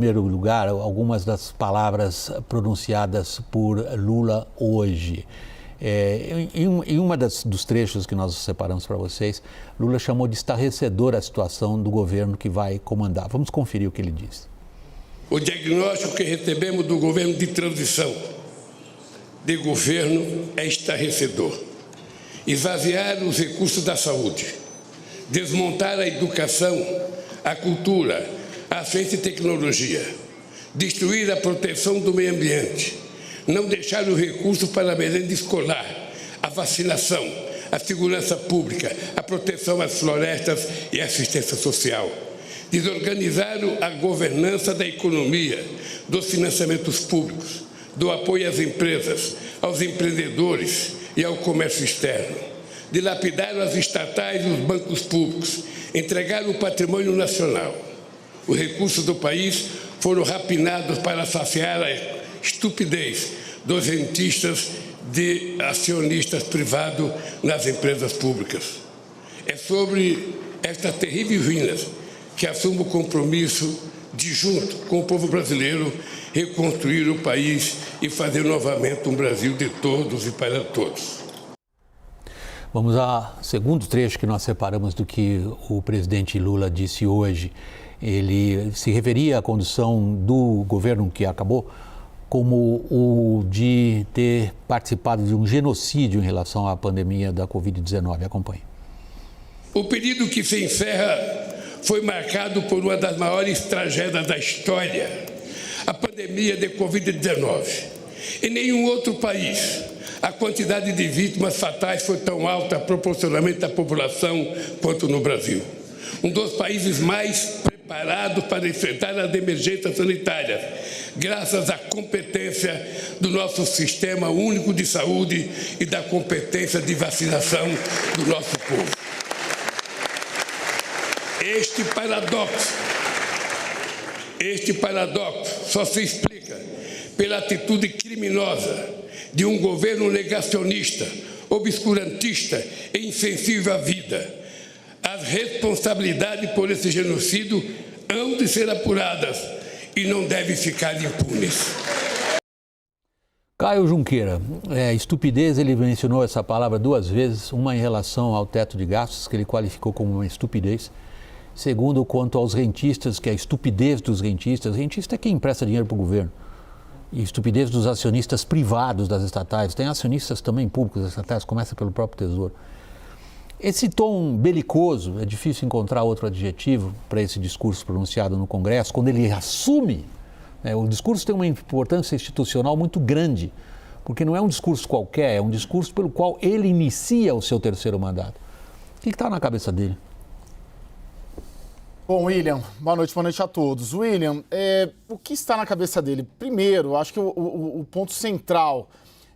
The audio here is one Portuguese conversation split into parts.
Em primeiro lugar, algumas das palavras pronunciadas por Lula hoje. Em uma dos trechos que nós separamos para vocês, Lula chamou de estarrecedora a situação do governo que vai comandar. Vamos conferir o que ele disse. O diagnóstico que recebemos do governo de transição de governo é estarrecedor. Esvaziar os recursos da saúde, desmontar a educação, a cultura, a ciência e tecnologia, destruir a proteção do meio ambiente, não deixar o recurso para a merenda escolar, a vacinação, a segurança pública, a proteção às florestas e a assistência social. Desorganizar a governança da economia, dos financiamentos públicos, do apoio às empresas, aos empreendedores e ao comércio externo. Dilapidar as estatais e os bancos públicos, entregar o patrimônio nacional. Os recursos do país foram rapinados para saciar a estupidez dos rentistas de acionistas privados nas empresas públicas. É sobre estas terríveis ruínas que assumo o compromisso de, junto com o povo brasileiro, reconstruir o país e fazer novamente um Brasil de todos e para todos. Vamos ao segundo trecho que nós separamos do que o presidente Lula disse hoje. Ele se referia à condução do governo que acabou como o de ter participado de um genocídio em relação à pandemia da Covid-19. Acompanhe. O período que se encerra foi marcado por uma das maiores tragédias da história, a pandemia de Covid-19. Em nenhum outro país a quantidade de vítimas fatais foi tão alta proporcionalmente à população quanto no Brasil. Um dos países mais preparados para enfrentar as emergências sanitárias, graças à competência do nosso Sistema Único de Saúde e da competência de vacinação do nosso povo. Este paradoxo só se explica pela atitude criminosa de um governo negacionista, obscurantista e insensível à vida. As responsabilidades por esse genocídio hão de ser apuradas e não devem ficar impunes. Caio Junqueira, estupidez, ele mencionou essa palavra duas vezes, uma em relação ao teto de gastos, que ele qualificou como uma estupidez. Segundo, quanto aos rentistas, que é a estupidez dos rentistas. Rentista é quem empresta dinheiro para o governo. E estupidez dos acionistas privados das estatais. Tem acionistas também públicos das estatais, começa pelo próprio Tesouro. Esse tom belicoso, é difícil encontrar outro adjetivo para esse discurso pronunciado no Congresso, quando ele assume, o discurso tem uma importância institucional muito grande, porque não é um discurso qualquer, é um discurso pelo qual ele inicia o seu terceiro mandato. O que está na cabeça dele? Bom, William, boa noite a todos. William, o que está na cabeça dele? Primeiro, acho que o ponto central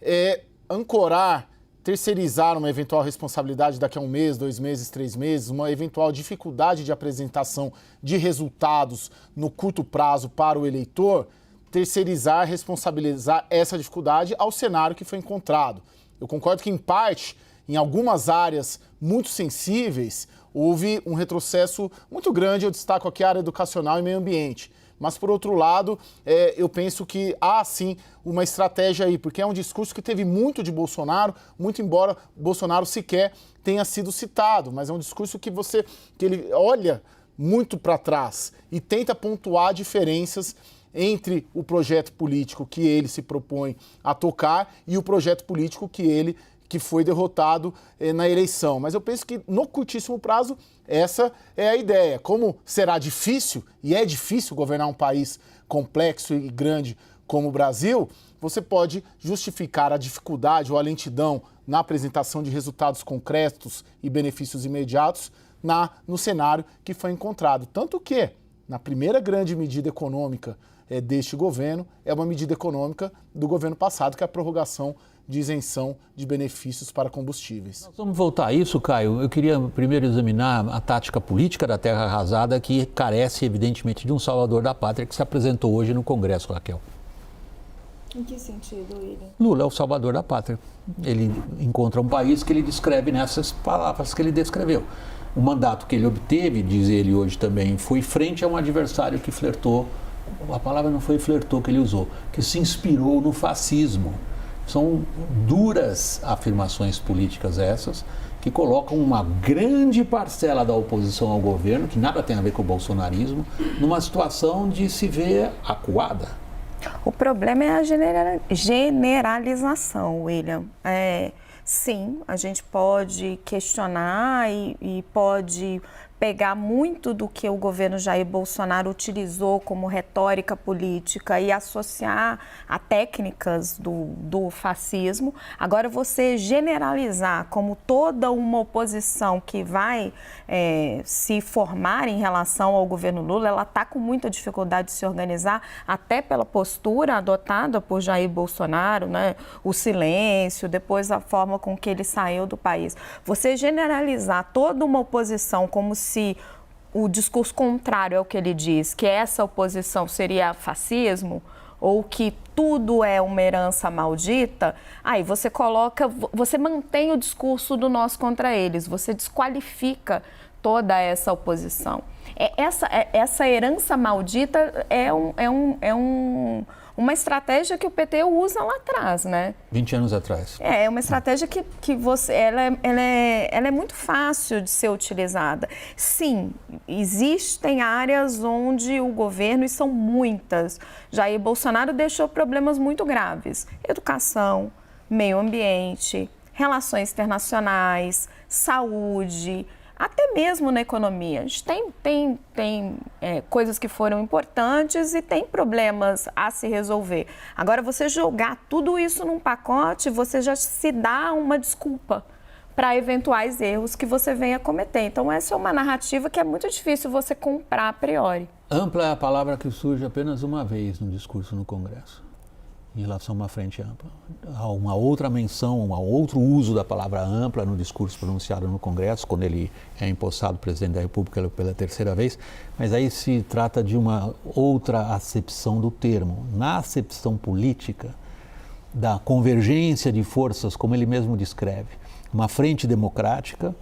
é ancorar, terceirizar uma eventual responsabilidade daqui a um mês, 2 meses, 3 meses, uma eventual dificuldade de apresentação de resultados no curto prazo para o eleitor, terceirizar, responsabilizar essa dificuldade ao cenário que foi encontrado. Eu concordo que, em parte, em algumas áreas muito sensíveis, houve um retrocesso muito grande. Eu destaco aqui a área educacional e meio ambiente. Mas, por outro lado, eu penso que há, sim, uma estratégia aí, porque é um discurso que teve muito de Bolsonaro, muito embora Bolsonaro sequer tenha sido citado, mas é um discurso que ele olha muito para trás e tenta pontuar diferenças entre o projeto político que ele se propõe a tocar e o projeto político que foi derrotado na eleição. Mas eu penso que, no curtíssimo prazo, essa é a ideia. Como será difícil, e é difícil governar um país complexo e grande como o Brasil, você pode justificar a dificuldade ou a lentidão na apresentação de resultados concretos e benefícios imediatos no cenário que foi encontrado. Tanto que, na primeira grande medida econômica deste governo, é uma medida econômica do governo passado, que é a prorrogação de isenção de benefícios para combustíveis. Nós vamos voltar a isso, Caio. Eu queria primeiro examinar a tática política da terra arrasada, que carece, evidentemente, de um salvador da pátria que se apresentou hoje no Congresso, Raquel. Em que sentido, William? Lula é o salvador da pátria. Ele encontra um país que ele descreve nessas palavras que ele descreveu. O mandato que ele obteve, diz ele hoje também, foi frente a um adversário que flertou a palavra não foi flertou que ele usou, que se inspirou no fascismo. São duras afirmações políticas essas, que colocam uma grande parcela da oposição ao governo, que nada tem a ver com o bolsonarismo, numa situação de se ver acuada. O problema é a generalização, William. Sim, a gente pode questionar e pode pegar muito do que o governo Jair Bolsonaro utilizou como retórica política e associar a técnicas do fascismo. Agora, você generalizar como toda uma oposição que vai se formar em relação ao governo Lula, ela está com muita dificuldade de se organizar, até pela postura adotada por Jair Bolsonaro, né? O silêncio, depois a forma com que ele saiu do país. Você generalizar toda uma oposição como se o discurso contrário ao que ele diz, que essa oposição seria fascismo, ou que tudo é uma herança maldita, aí você mantém o discurso do nós contra eles, você desqualifica toda essa oposição. Essa herança maldita uma estratégia que o PT usa lá atrás, né? 20 anos atrás. É uma estratégia que ela é muito fácil de ser utilizada. Sim, existem áreas onde o governo, e são muitas, Jair Bolsonaro deixou problemas muito graves. Educação, meio ambiente, relações internacionais, saúde, até mesmo na economia. A gente tem coisas que foram importantes e tem problemas a se resolver. Agora, você jogar tudo isso num pacote, você já se dá uma desculpa para eventuais erros que você venha cometer. Então, essa é uma narrativa que é muito difícil você comprar a priori. Ampla é a palavra que surge apenas uma vez no discurso no Congresso, em relação a uma frente ampla. Há uma outra menção, um outro uso da palavra ampla no discurso pronunciado no Congresso, quando ele é empossado presidente da República pela terceira vez, mas aí se trata de uma outra acepção do termo. Na acepção política, da convergência de forças, como ele mesmo descreve, uma frente democrática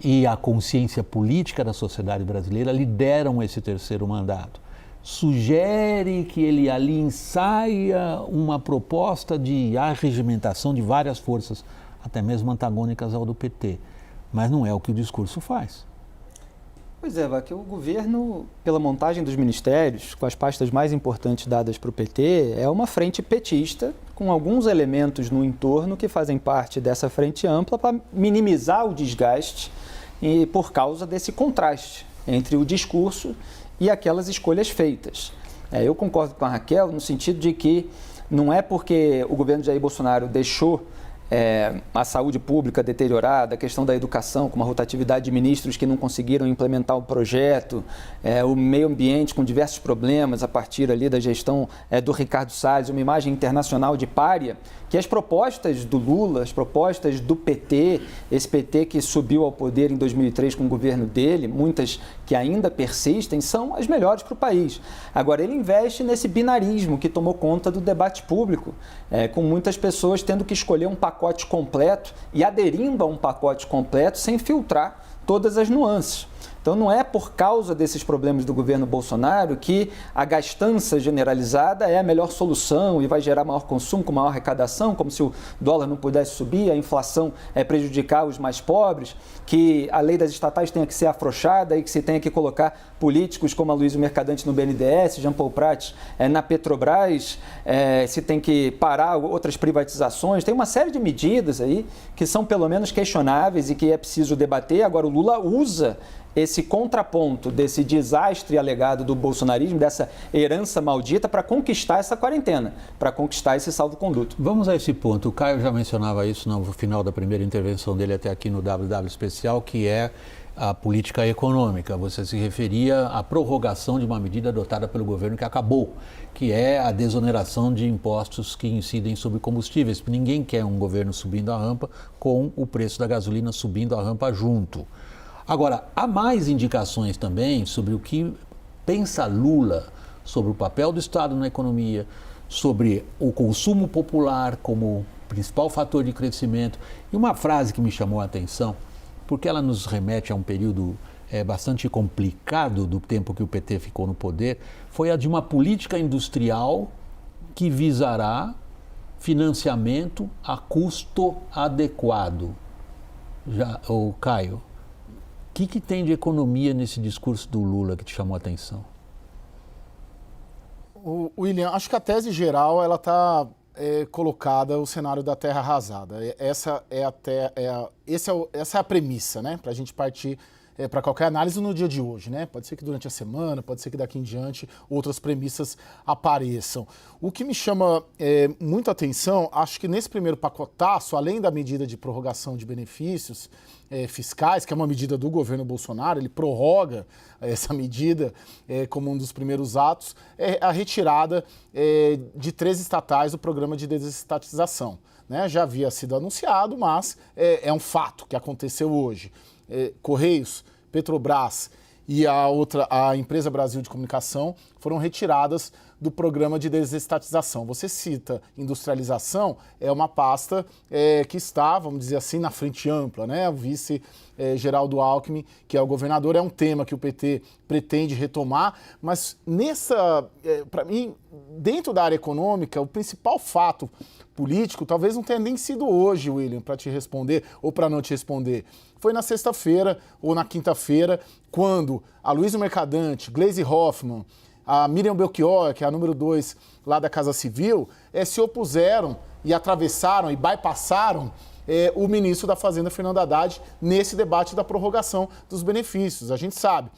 e a consciência política da sociedade brasileira lideram esse terceiro mandato. Sugere que ele ali ensaia uma proposta de arregimentação de várias forças, até mesmo antagônicas ao do PT. Mas não é o que o discurso faz. Pois é, que o governo, pela montagem dos ministérios, com as pastas mais importantes dadas para o PT, é uma frente petista, com alguns elementos no entorno que fazem parte dessa frente ampla para minimizar o desgaste e por causa desse contraste entre o discurso e aquelas escolhas feitas. Eu concordo com a Raquel no sentido de que não é porque o governo de Jair Bolsonaro deixou a saúde pública deteriorada, a questão da educação, com uma rotatividade de ministros que não conseguiram implementar o projeto, o meio ambiente com diversos problemas a partir ali da gestão do Ricardo Salles, uma imagem internacional de pária, que as propostas do Lula, as propostas do PT, esse PT que subiu ao poder em 2003 com o governo dele, muitas que ainda persistem, são as melhores para o país. Agora, ele investe nesse binarismo que tomou conta do debate público, com muitas pessoas tendo que escolher um pacote completo e aderindo a um pacote completo sem filtrar todas as nuances. Então, não é por causa desses problemas do governo Bolsonaro que a gastança generalizada é a melhor solução e vai gerar maior consumo, com maior arrecadação, como se o dólar não pudesse subir, a inflação prejudicar os mais pobres, que a lei das estatais tenha que ser afrouxada e que se tenha que colocar políticos como Aloysio Mercadante no BNDES, Jean Paul Prats na Petrobras, se tem que parar outras privatizações. Tem uma série de medidas aí que são pelo menos questionáveis e que é preciso debater. Agora, o Lula usa esse contraponto desse desastre alegado do bolsonarismo, dessa herança maldita, para conquistar essa quarentena, para conquistar esse salvo-conduto. Vamos a esse ponto. O Caio já mencionava isso no final da primeira intervenção dele até aqui no WW Especial, que é a política econômica. Você se referia à prorrogação de uma medida adotada pelo governo que acabou, que é a desoneração de impostos que incidem sobre combustíveis. Ninguém quer um governo subindo a rampa com o preço da gasolina subindo a rampa junto. Agora, há mais indicações também sobre o que pensa Lula sobre o papel do Estado na economia, sobre o consumo popular como principal fator de crescimento. E uma frase que me chamou a atenção, porque ela nos remete a um período bastante complicado do tempo que o PT ficou no poder, foi a de uma política industrial que visará financiamento a custo adequado. Caio, o que tem de economia nesse discurso do Lula que te chamou a atenção? William, acho que a tese geral ela está colocada o cenário da terra arrasada. Essa é a premissa, né? Para a gente partir para qualquer análise no dia de hoje, né? Pode ser que durante a semana, pode ser que daqui em diante outras premissas apareçam. O que me chama muita atenção, acho que nesse primeiro pacotaço, além da medida de prorrogação de benefícios fiscais, que é uma medida do governo Bolsonaro, ele prorroga essa medida como um dos primeiros atos, a retirada de 3 estatais do programa de desestatização. Né? Já havia sido anunciado, mas é um fato que aconteceu hoje. Correios, Petrobras e a Empresa Brasil de Comunicação foram retiradas do programa de desestatização. Você cita industrialização, é uma pasta que está, vamos dizer assim, na frente ampla, né? O vice Geraldo Alckmin, que é o governador, é um tema que o PT pretende retomar, mas para mim, dentro da área econômica, o principal fato político talvez não tenha nem sido hoje, William, para te responder ou para não te responder. Foi na sexta-feira ou na quinta-feira, quando a Luísa Mercadante, Gleisi Hoffmann, a Miriam Belchior, que é a número 2 lá da Casa Civil, se opuseram e atravessaram e bypassaram o ministro da Fazenda, Fernando Haddad, nesse debate da prorrogação dos benefícios. A gente sabe,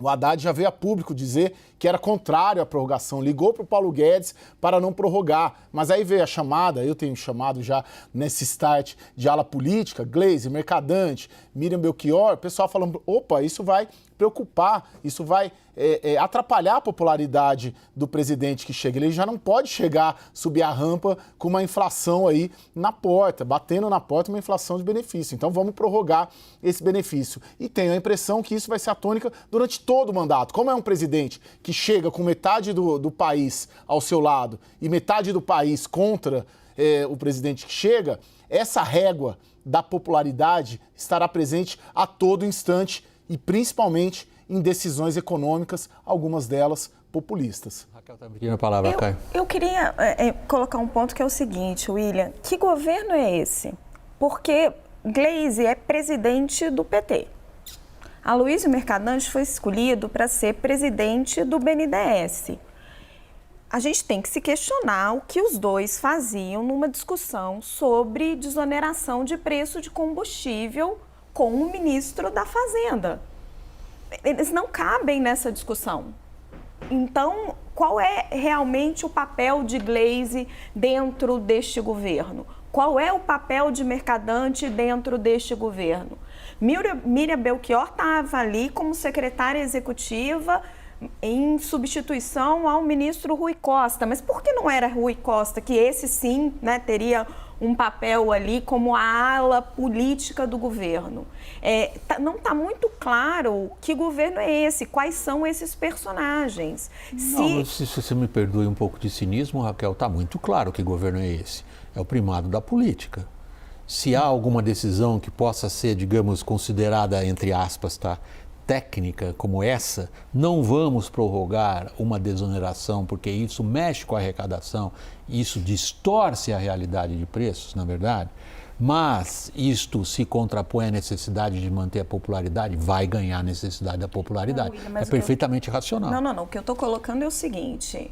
o Haddad já veio a público dizer que era contrário à prorrogação, ligou para o Paulo Guedes para não prorrogar, mas aí veio a chamada, eu tenho chamado já nesse start de ala política, Gleisi, Mercadante, Miriam Belchior, o pessoal falando, opa, isso vai preocupar, isso vai atrapalhar a popularidade do presidente que chega. Ele já não pode chegar, subir a rampa com uma inflação aí na porta, batendo na porta uma inflação de benefício. Então vamos prorrogar esse benefício. E tenho a impressão que isso vai ser a tônica durante todo o mandato. Como é um presidente que chega com metade do país ao seu lado e metade do país contra o presidente que chega, essa régua da popularidade estará presente a todo instante e principalmente em decisões econômicas, algumas delas populistas. Raquel está pedindo a palavra, Caio. Eu queria colocar um ponto que é o seguinte, William, que governo é esse? Porque Gleisi é presidente do PT. Aloysio Mercadante foi escolhido para ser presidente do BNDES. A gente tem que se questionar o que os dois faziam numa discussão sobre desoneração de preço de combustível com o ministro da Fazenda. Eles não cabem nessa discussão. Então, qual é realmente o papel de Gleisi dentro deste governo? Qual é o papel de Mercadante dentro deste governo? Miriam Belchior estava ali como secretária executiva em substituição ao ministro Rui Costa. Mas por que não era Rui Costa, que esse sim, né, teria um papel ali como a ala política do governo? Não está muito claro que governo é esse, quais são esses personagens. Se você me perdoe um pouco de cinismo, Raquel, está muito claro que governo é esse. É o primado da política. Se há alguma decisão que possa ser, digamos, considerada, entre aspas, técnica como essa, não vamos prorrogar uma desoneração, porque isso mexe com a arrecadação, isso distorce a realidade de preços, na verdade, mas isto se contrapõe à necessidade de manter a popularidade, vai ganhar a necessidade da popularidade. Não, é perfeitamente racional. Não. O que eu estou colocando é o seguinte,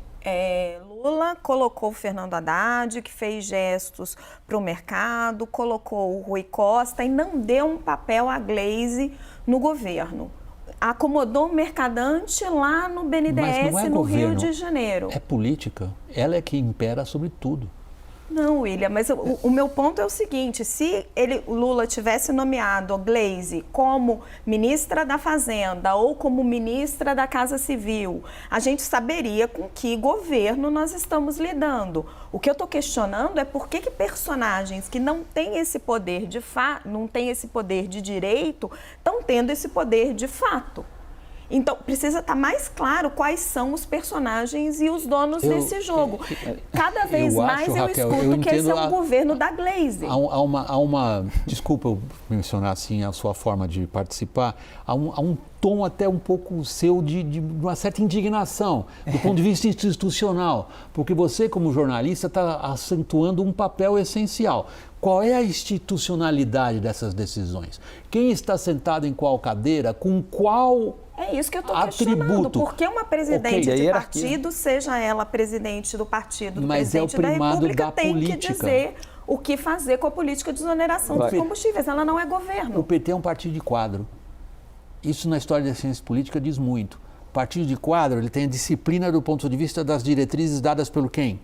Lula colocou o Fernando Haddad, que fez gestos para o mercado, colocou o Rui Costa e não deu um papel à Gleisi no governo. Acomodou o Mercadante lá no BNDES, no Rio de Janeiro. É política, ela é que impera sobre tudo. Não, William, mas o meu ponto é o seguinte, se o Lula tivesse nomeado a Gleisi como ministra da Fazenda ou como ministra da Casa Civil, a gente saberia com que governo nós estamos lidando. O que eu estou questionando é por que personagens que não têm esse poder de fato, não têm esse poder de direito, estão tendo esse poder de fato. Então, precisa estar mais claro quais são os personagens e os donos desse jogo. Cada vez mais eu Raquel, escuto que esse é um governo da Glaze. Desculpa eu mencionar assim a sua forma de participar, há um tom até um pouco seu de uma certa indignação, do ponto de vista institucional, porque você, como jornalista, está acentuando um papel essencial. Qual é a institucionalidade dessas decisões? Quem está sentado em qual cadeira, com qual É isso que eu estou atributo? questionando. Por que uma presidente Ok, de hierarquia. partido, seja ela presidente do partido do Mas é o presidente da primado República, da tem política. que dizer o que fazer com a política de desoneração dos combustíveis. Ela não é O governo. PT é um partido de quadro. Isso na história da ciência política diz muito. O partido de quadro, ele tem a disciplina do ponto de vista das diretrizes dadas pelo quem?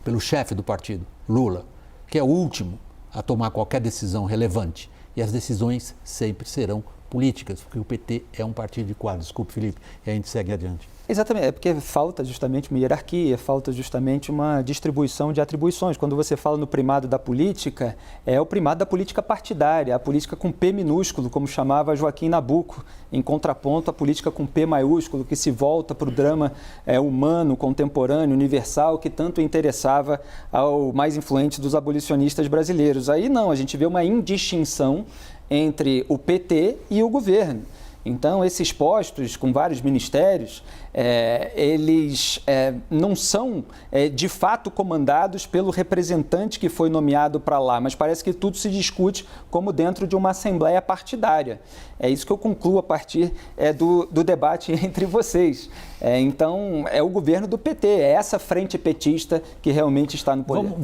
Pelo chefe do partido, Lula, que é o último a tomar qualquer decisão relevante. E as decisões sempre serão políticas, porque o PT é um partido de quadro. Desculpe, Felipe, e a gente segue adiante. Exatamente, é porque falta justamente uma hierarquia, falta justamente uma distribuição de atribuições. Quando você fala no primado da política, é o primado da política partidária, a política com P minúsculo, como chamava Joaquim Nabuco, em contraponto à política com P maiúsculo, que se volta para o drama humano, contemporâneo, universal, que tanto interessava ao mais influente dos abolicionistas brasileiros. Aí não, a gente vê uma indistinção entre o PT e o governo. Então, esses postos com vários ministérios, eles não são de fato comandados pelo representante que foi nomeado para lá, mas parece que tudo se discute como dentro de uma assembleia partidária. É isso que eu concluo a partir do debate entre vocês. Então, é o governo do PT, é essa frente petista que realmente está no poder. Vamos